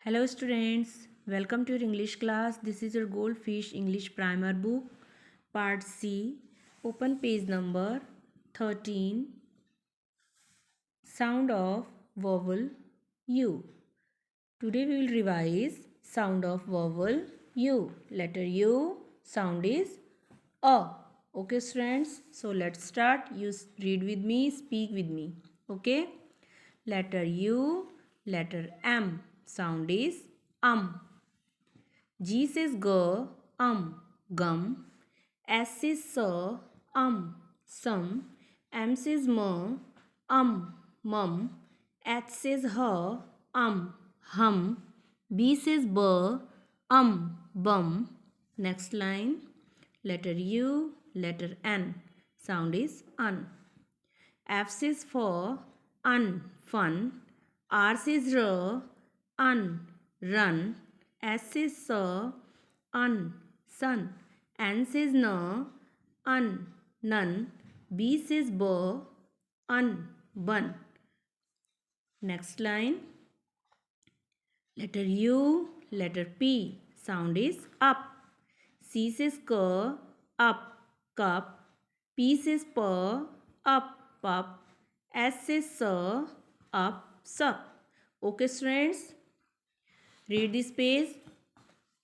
Hello students, welcome to your English class. This is your Goldfish English Primer book, part C. Open page number 13. Sound of vowel U. Today we will revise sound of vowel U. Letter U sound is A. Okay students, so let's start. You read with me, speak with me. Okay. Letter U, letter M. Sound is G says G, gum. S says some. M says mum. H says hum. B says bum. Next line, letter U, letter N. Sound is un. F says for, fun. R says run. S says sun. N says none. B says bun. Next line, letter U, letter P. Sound is up. C says up, cup. P says up, pup. S says up, sup. Okay, students, read this page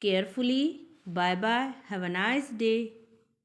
carefully. Bye bye. Have a nice day.